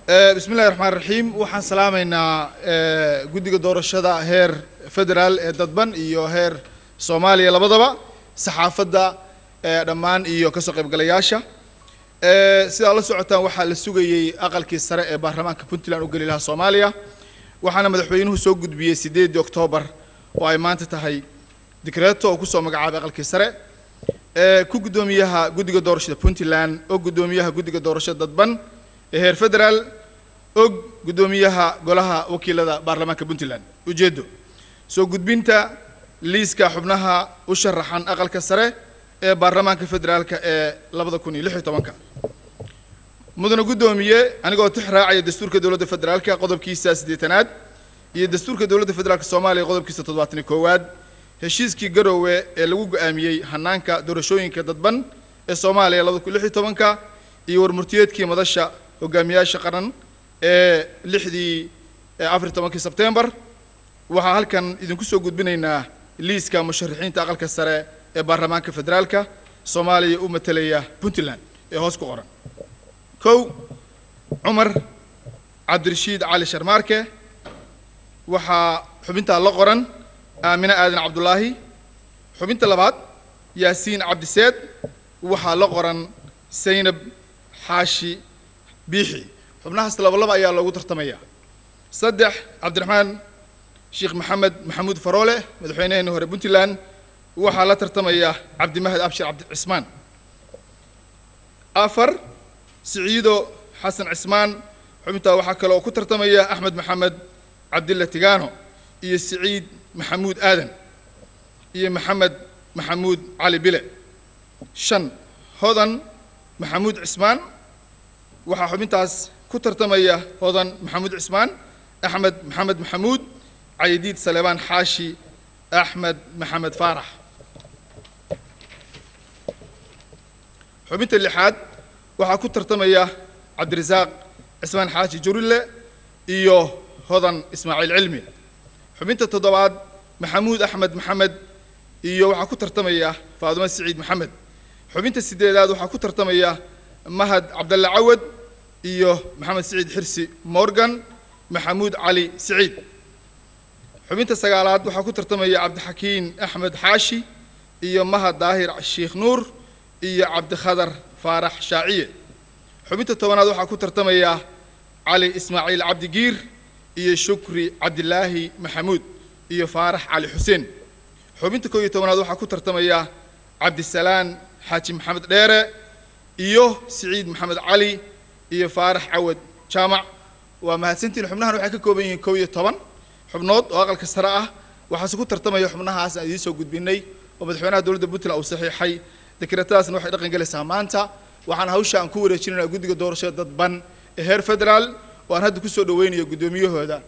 بسم الله الرحمن الرحيم وحن سلامينا جودي دورشدا هير فدرال ددبن إيو هير سوماليا لبضبا صحافة دمان إيو كسوق بقلياشة سيد الله سعوتان وحا لسوغي أقلك سرع بارلمانك بنتلان وقلي لها سوماليا وحنا مدحوينه سوق قد بيه 8 أكتوبر وأيمانت تهي ديكريتو وكسو مقعاب أقلك سرع كو قدوميها جودي دورشدا بنتلان أو قدوميها جودي دورشدا ددبن هير فدرال og gudoomiyaha golaha wakiilada baarlamaanka Puntland ujeedo soo gudbinta liiska xubnaha u sharaxan aqalka sare ee baarlamaanka federaalka ee 2016 mudane gudoomiye anigoo tixraacaya dastuurka dawladda federaalka qodobkiisa 8aad iyo dastuurka dawladda federaalka Soomaaliya qodobkiisa 71aad heshiiskii garoowe ee lagu go'aamiyay hanaanka doorashooyinka dadban ee Soomaaliya 2016 iyo warmurtiyeedkii madasha hogaamiyaasha qaran lixdii 14 Sebtembar waxaa halkan idinku soo gudbinaynaa liiska musharaxiinta aqalka sare ee baarlamaanka federaalka Soomaaliya u matalaya Puntland ee hoos ku qoran kow Umar Abdirashiid Cali Sharmaarke waxaa xubinta la qoran Aamina Aadan Cabdullaahi xubinta labaad Yaasiin Cabdiseed waxaa la qoran Saynab Xaashi Biixi xubnahaas laba ayaa loogu tartamaya saddex Cabdiraxmaan Sheekh Maxamuud Faroole madaxweynaha hore Puntland waxaa la tartamaya Cabdimahad Abshir Cabdi Cismaan afar Siciido Xasan Cismaan xubinta waxaa kale oo ku tartamaya Axmed Maxamed Cabdilla Tigaano iyo Siciid Maxamuud Aadan iyo Maxamed Maxamuud Cali Bile shan Hodan Maxamuud Cismaan waxaa xubintaas ku tartamaya Hodan Maxamuud Cismaan Axmed Maxamed Maxamuud Caydiid Salebaan Xaashi Axmed Maxamed Faarax xubinta lixaad waxaa ku tartamaya Cabdirasaaq Cismaan Xaashi Jurille iyo Hodan Ismaaciil Cilmi xubinta toddobaad Maxamuud Axmed Maxamed iyo waxaa ku tartamaya Faaduma Siciid Maxamed xubinta sideedaad waxaa ku tartamaya Mahad Cabdalla Cawad iyo Maxamed Siciid Xirsi Morgan Maxamuud Cali Siciid xubinta sagaalaad waxaa ku tartamaya Cabdixakiin Axmed Xaashi iyo Mahad Daahir Sheekh Nuur iyo Cabdikhadar Faarax Shaaciye xubinta tobanaad waxaa ku tartamaya Cali Ismaaciil Cabdi Giir iyo Shukri Cabdilaahi Maxamuud iyo Faarax Cali Xuseen xubinta 11aad waxaa ku tartamaya Cabdisalaan Xaaji Maxamed Dheere iyo Siciid Maxamed Cali iyo Faarax Cawad Jaamac waa mahadsantiin xubnahan waxay ka kooban yihiin 12 xubnood oo aqalka sare ah waxaa ku tartamaya xubnahaas aan idin soo gudbinay oo madaxweynaha dawladda Puntland uu saxiixay dekreetaasna waxay dhaqan galaysaa maanta waxaan hawsha aan ku wareejinaynaa guddiga doorashada dadban ee heer federaal oo aan hadda ku soo dhaweynayo gudoomiyahooda